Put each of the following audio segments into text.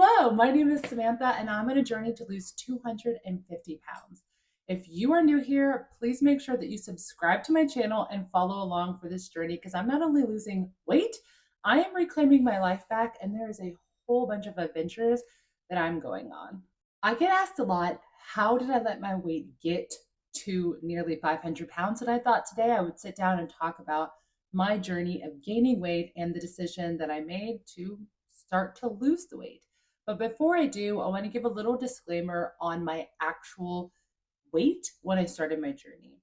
Hello, my name is Samantha, and I'm on a journey to lose 250 pounds. If you are new here, please make sure that you subscribe to my channel and follow along for this journey because I'm not only losing weight, I am reclaiming my life back, and there is a whole bunch of adventures that I'm going on. I get asked a lot, how did I let my weight get to nearly 500 pounds? And I thought today I would sit down and talk about my journey of gaining weight and the decision that I made to start to lose the weight. But before I do, I want to give a little disclaimer on my actual weight when I started my journey.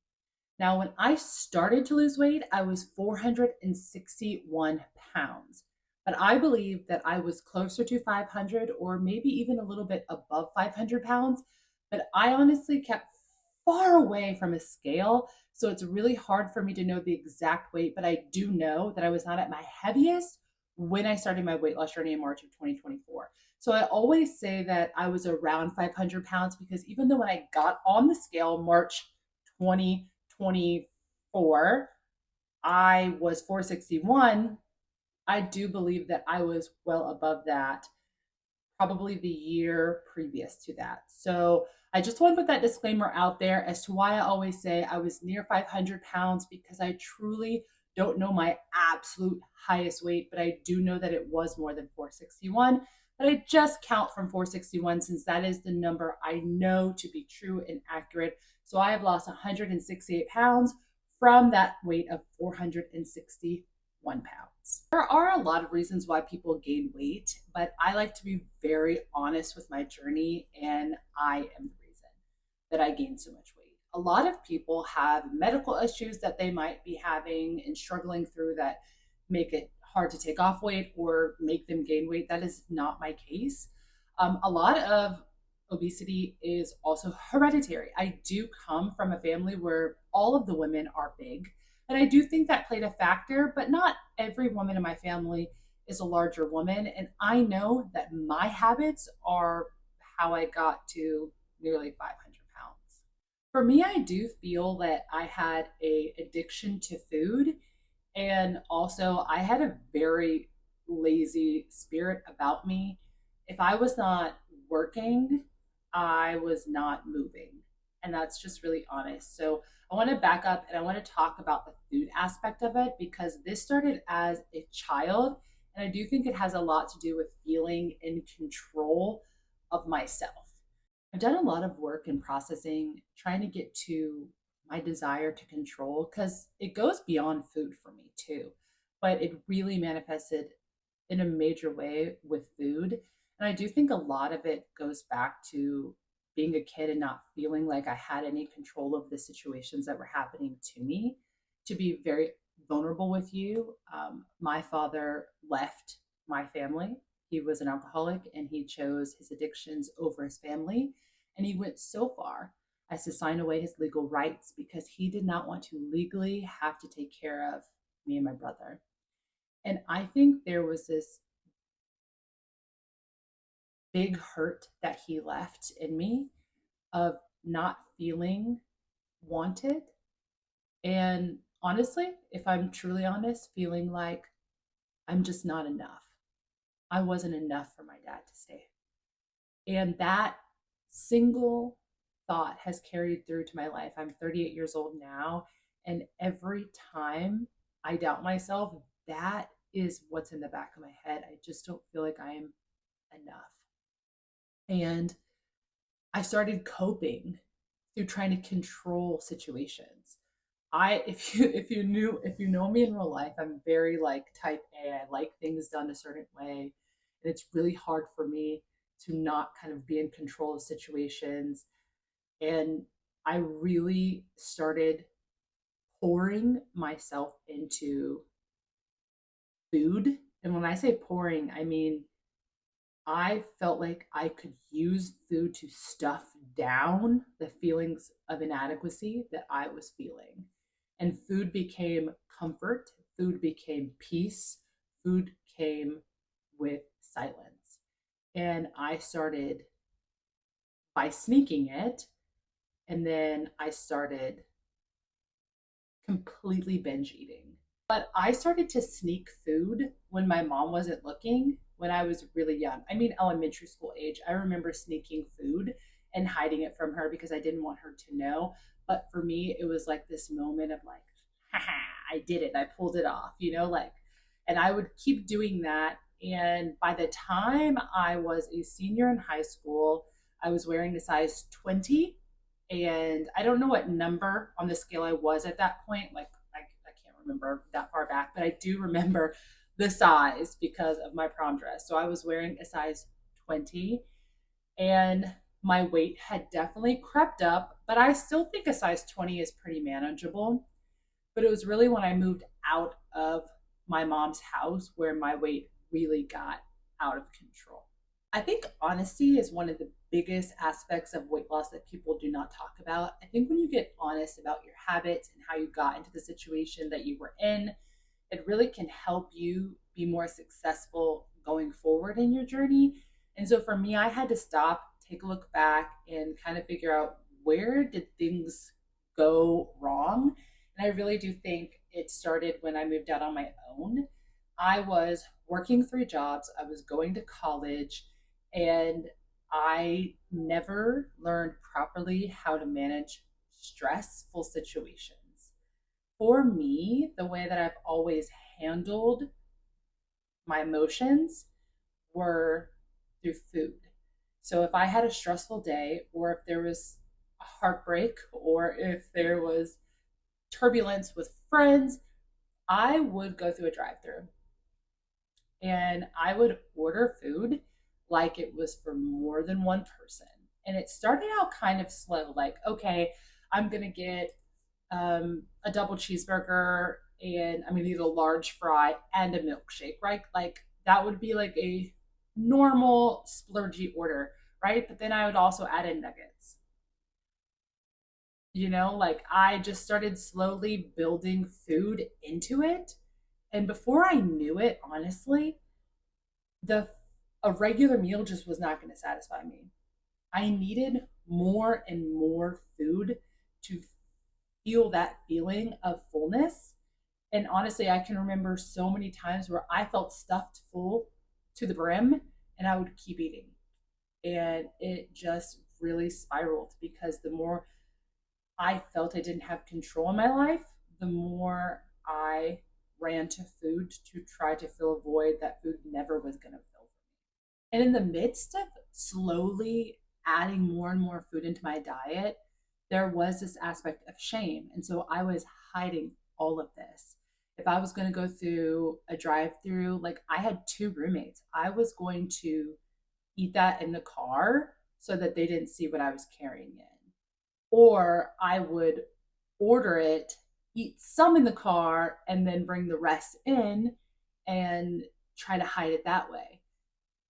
Now, when I started to lose weight, I was 461 pounds. But I believe that I was closer to 500 or maybe even a little bit above 500 pounds. But I honestly kept far away from a scale. So it's really hard for me to know the exact weight. But I do know that I was not at my heaviest when I started my weight loss journey in March of 2024. So I always say that I was around 500 pounds because even though when I got on the scale March 2024, I was 461. I do believe that I was well above that probably the year previous to that. So I just want to put that disclaimer out there as to why I always say I was near 500 pounds because I truly don't know my absolute highest weight, but I do know that it was more than 461. But I just count from 461 since that is the number I know to be true and accurate. So I have lost 168 pounds from that weight of 461 pounds. There are a lot of reasons why people gain weight, but I like to be very honest with my journey, and I am the reason that I gained so much weight. A lot of people have medical issues that they might be having and struggling through that make it hard to take off weight or make them gain weight. That is not my case. A lot of obesity is also hereditary. I do come from a family where all of the women are big. And I do think that played a factor, but not every woman in my family is a larger woman. And I know that my habits are how I got to nearly 500 pounds. For me, I do feel that I had a addiction to food. And also I had a very lazy spirit about me. If I was not working, I was not moving. And that's just really honest. So I want to back up and I want to talk about the food aspect of it because this started as a child. And I do think it has a lot to do with feeling in control of myself. I've done a lot of work in processing, trying to get to my desire to control because it goes beyond food for me too. But it really manifested in a major way with food. And I do think a lot of it goes back to being a kid and not feeling like I had any control of the situations that were happening to me. To be very vulnerable with you, my father left my family. He was an alcoholic and he chose his addictions over his family. And he went so far as to sign away his legal rights because he did not want to legally have to take care of me and my brother. And I think there was this big hurt that he left in me of not feeling wanted. And honestly, if I'm truly honest, feeling like I'm just not enough. I wasn't enough for my dad to stay. And that single thought has carried through to my life. I'm 38 years old now. And every time I doubt myself, that is what's in the back of my head. I just don't feel like I am enough. And I started coping through trying to control situations. If you know me in real life, I'm very like type A. I like things done a certain way. And it's really hard for me to not kind of be in control of situations. And I really started pouring myself into food. And when I say pouring, I mean I felt like I could use food to stuff down the feelings of inadequacy that I was feeling. And food became comfort, food became peace, food came with silence. And I started by sneaking it. And then I started completely binge eating. But I started to sneak food when my mom wasn't looking when I was really young. I mean, elementary school age. I remember sneaking food and hiding it from her because I didn't want her to know. But for me, it was like this moment of like, haha, I did it. I pulled it off, like, and I would keep doing that. And by the time I was a senior in high school, I was wearing a size 20. And I don't know what number on the scale I was at that point. Like, I can't remember that far back, but I do remember the size because of my prom dress. So I was wearing a size 20, and my weight had definitely crept up, but I still think a size 20 is pretty manageable. But it was really when I moved out of my mom's house where my weight really got out of control. I think honesty is one of the biggest aspects of weight loss that people do not talk about. I think when you get honest about your habits and how you got into the situation that you were in, it really can help you be more successful going forward in your journey. And so for me, I had to stop, take a look back, and kind of figure out where did things go wrong. And I really do think it started when I moved out on my own. I was working three jobs, I was going to college, and I never learned properly how to manage stressful situations. For me, the way that I've always handled my emotions were through food. So if I had a stressful day, or if there was a heartbreak, or if there was turbulence with friends, I would go through a drive through and I would order food like it was for more than one person. And it started out kind of slow, like, okay, I'm going to get a double cheeseburger and I'm going to eat a large fry and a milkshake, right? Like that would be like a normal splurgy order, right? But then I would also add in nuggets. Like I just started slowly building food into it. And before I knew it, honestly, the a regular meal just was not going to satisfy me. I needed more and more food to feel that feeling of fullness. And honestly, I can remember so many times where I felt stuffed full to the brim and I would keep eating. And it just really spiraled because the more I felt I didn't have control in my life, the more I ran to food to try to fill a void that food never was going to fill. And in the midst of slowly adding more and more food into my diet, there was this aspect of shame. And so I was hiding all of this. If I was going to go through a drive through, like I had two roommates, I was going to eat that in the car so that they didn't see what I was carrying in. Or I would order it, eat some in the car, and then bring the rest in and try to hide it that way.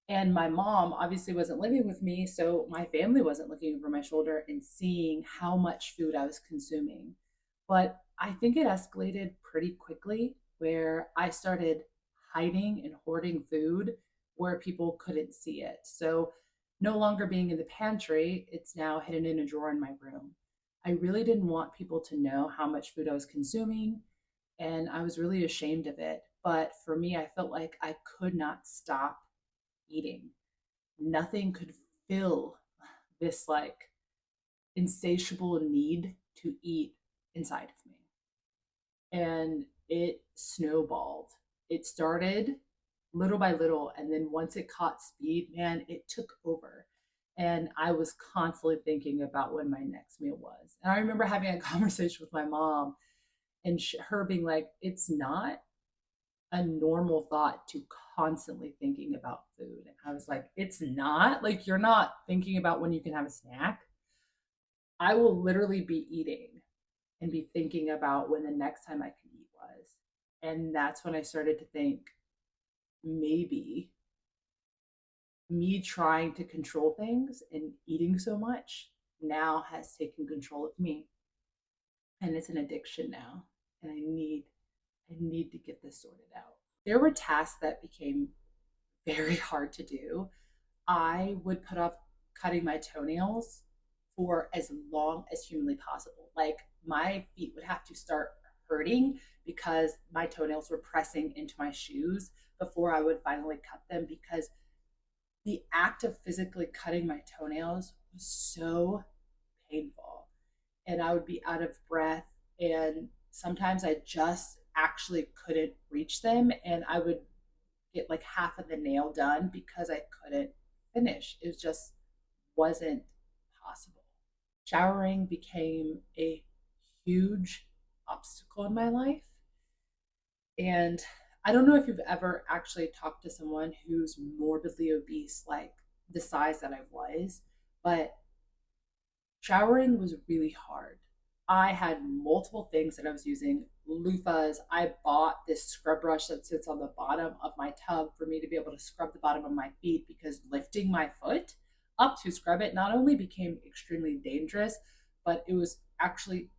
And my mom obviously wasn't living with me, so my family wasn't looking over my shoulder and seeing how much food I was consuming. But I think it escalated pretty quickly where I started hiding and hoarding food where people couldn't see it. So no longer being in the pantry, it's now hidden in a drawer in my room. I really didn't want people to know how much food I was consuming, and I was really ashamed of it. But for me, I felt like I could not stop eating. Nothing could fill this like insatiable need to eat inside of me. And it snowballed. It started little by little. And then once it caught speed, man, it took over. And I was constantly thinking about when my next meal was. And I remember having a conversation with my mom and her being like, it's not a normal thought to constantly thinking about food. And I was like, it's not like you're not thinking about when you can have a snack. I will literally be eating and be thinking about when the next time I can eat was. And that's when I started to think maybe me trying to control things and eating so much now has taken control of me. And it's an addiction now. And I need to get this sorted out. There were tasks that became very hard to do. I would put off cutting my toenails for as long as humanly possible. Like my feet would have to start hurting because my toenails were pressing into my shoes before I would finally cut them, because the act of physically cutting my toenails was so painful. And I would be out of breath. And sometimes I just actually couldn't reach them. And I would get like half of the nail done because I couldn't finish. It just wasn't possible. Showering became a huge obstacle in my life. And I don't know if you've ever actually talked to someone who's morbidly obese, like the size that I was, but showering was really hard. I had multiple things that I was using, loofahs. I bought this scrub brush that sits on the bottom of my tub for me to be able to scrub the bottom of my feet, because lifting my foot up to scrub it not only became extremely dangerous, but it was actually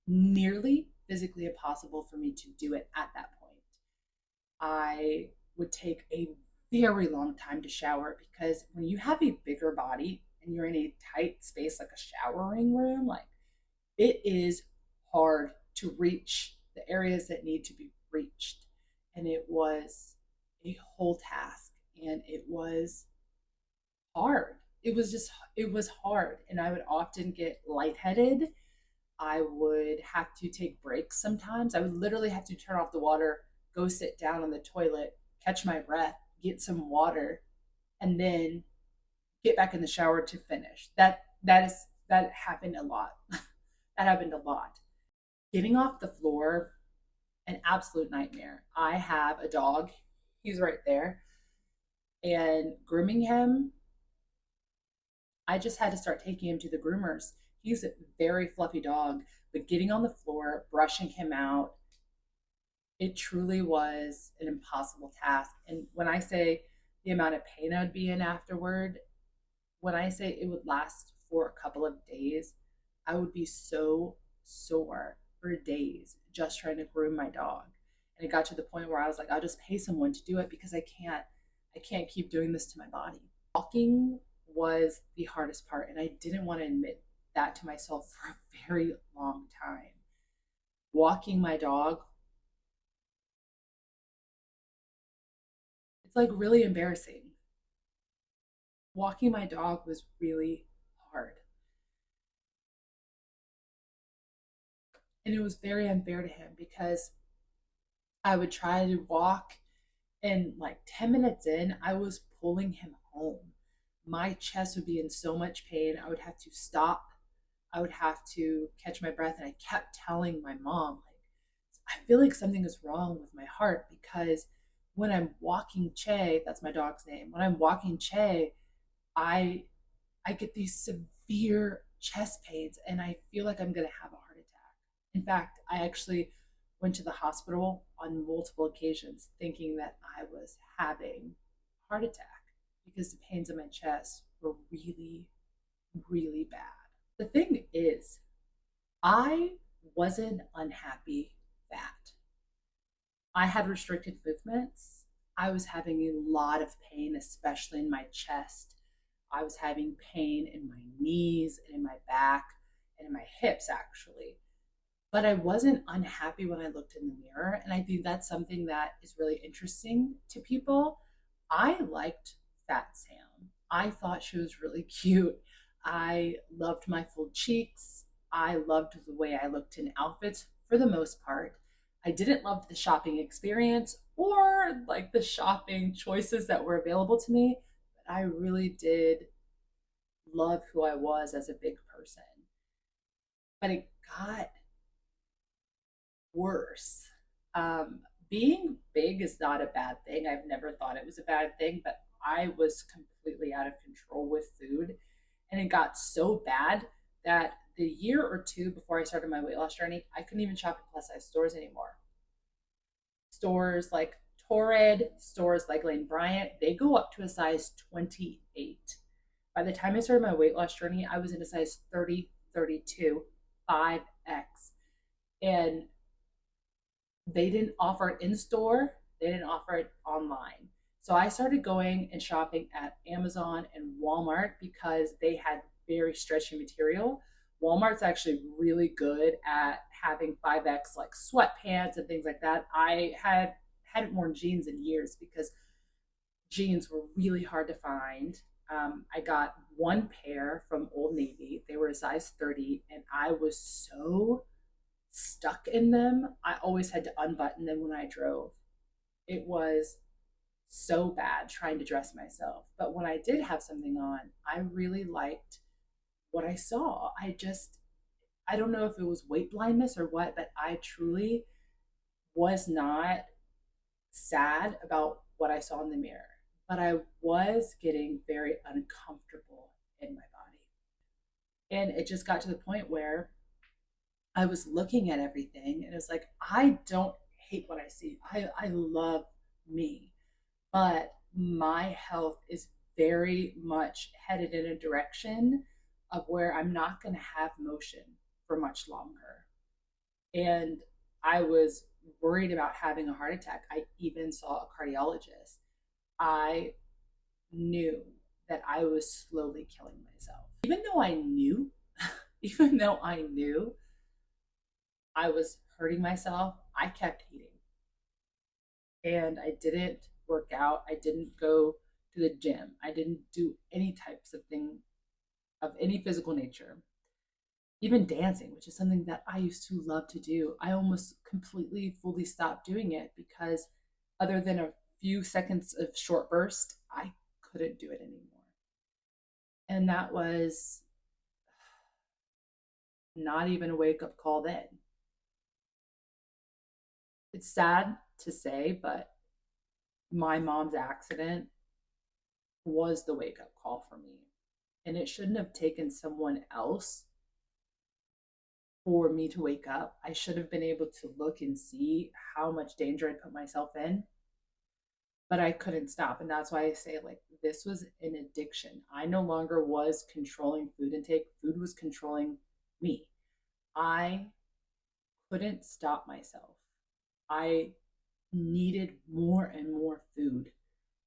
nearly physically impossible for me to do it at that point. I would take a very long time to shower, because when you have a bigger body and you're in a tight space like a showering room, like it is hard to reach the areas that need to be reached. And it was a whole task, and it was hard. It was hard. And I would often get lightheaded. I would have to take breaks sometimes. I would literally have to turn off the water, go sit down on the toilet, catch my breath, get some water, and then get back in the shower to finish. That happened a lot. That happened a lot. Getting off the floor, an absolute nightmare. I have a dog. He's right there. And grooming him, I just had to start taking him to the groomers. He's a very fluffy dog, but getting on the floor, brushing him out, it truly was an impossible task. And when I say the amount of pain I would be in afterward, when I say it would last for a couple of days, I would be so sore for days just trying to groom my dog. And it got to the point where I was like, I'll just pay someone to do it, because I can't keep doing this to my body. Walking was the hardest part, and I didn't want to admit that to myself for a very long time. Walking my dog, it's like really embarrassing. Walking my dog was really hard. And it was very unfair to him, because I would try to walk, and like 10 minutes in, I was pulling him home. My chest would be in so much pain. I would have to stop. I would have to catch my breath. And I kept telling my mom, like, I feel like something is wrong with my heart, because when I'm walking Che, that's my dog's name, when I'm walking Che, I I get these severe chest pains, and I feel like I'm going to have a heart attack. In fact, I actually went to the hospital on multiple occasions thinking that I was having a heart attack, because the pains in my chest were really, really bad. The thing is, I wasn't unhappy fat. I had restricted movements. I was having a lot of pain, especially in my chest. I was having pain in my knees and in my back and in my hips, actually. But I wasn't unhappy when I looked in the mirror. And I think that's something that is really interesting to people. I liked Fat Sam. I thought she was really cute. I loved my full cheeks. I loved the way I looked in outfits for the most part. I didn't love the shopping experience or like the shopping choices that were available to me, but I really did love who I was as a big person. But it got worse. Being big is not a bad thing. I've never thought it was a bad thing, but I was completely out of control with food. And it got so bad that the year or two before I started my weight loss journey, I couldn't even shop in plus size stores anymore. Stores like Torrid, stores like Lane Bryant, they go up to a size 28. By the time I started my weight loss journey, I was in a size 30, 32, 5X. And they didn't offer it in store, they didn't offer it online. So I started going and shopping at Amazon and Walmart because they had very stretchy material. Walmart's actually really good at having 5X like sweatpants and things like that. I had hadn't worn jeans in years because jeans were really hard to find. I got one pair from Old Navy. They were a size 30, and I was so stuck in them. I always had to unbutton them when I drove. It was so bad trying to dress myself. But when I did have something on, I really liked what I saw. I don't know if it was weight blindness or what, but I truly was not sad about what I saw in the mirror. But I was getting very uncomfortable in my body. And it just got to the point where I was looking at everything and it was like, I don't hate what I see. I love me. But my health is very much headed in a direction of where I'm not going to have motion for much longer. And I was worried about having a heart attack. I even saw a cardiologist. I knew that I was slowly killing myself. Even though I knew I was hurting myself, I kept eating. And I didn't work out. I didn't go to the gym. I didn't do any types of thing of any physical nature. Even dancing, which is something that I used to love to do, I almost completely fully stopped doing it because other than a few seconds of short burst, I couldn't do it anymore. And that was not even a wake up call then. It's sad to say, but my mom's accident was the wake up call for me. And it shouldn't have taken someone else for me to wake up. I should have been able to look and see how much danger I put myself in, but I couldn't stop. And that's why I say, like, this was an addiction. I no longer was controlling food intake, food was controlling me. I couldn't stop myself. I needed more and more food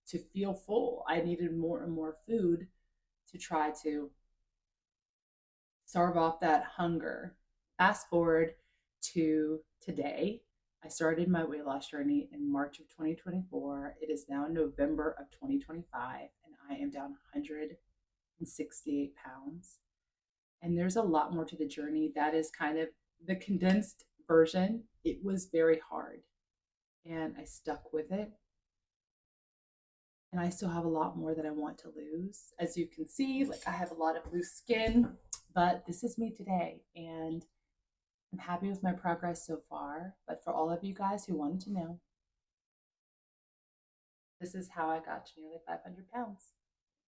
to feel full. I needed more and more food to try to starve off that hunger. Fast forward to today. I started my weight loss journey in March of 2024. It is now November of 2025, and I am down 168 pounds. And there's a lot more to the journey. That is kind of the condensed version. It was very hard, and I stuck with it. And I still have a lot more that I want to lose. As you can see, like, I have a lot of loose skin, but this is me today. And I'm happy with my progress so far. But for all of you guys who wanted to know, this is how I got to nearly 500 pounds.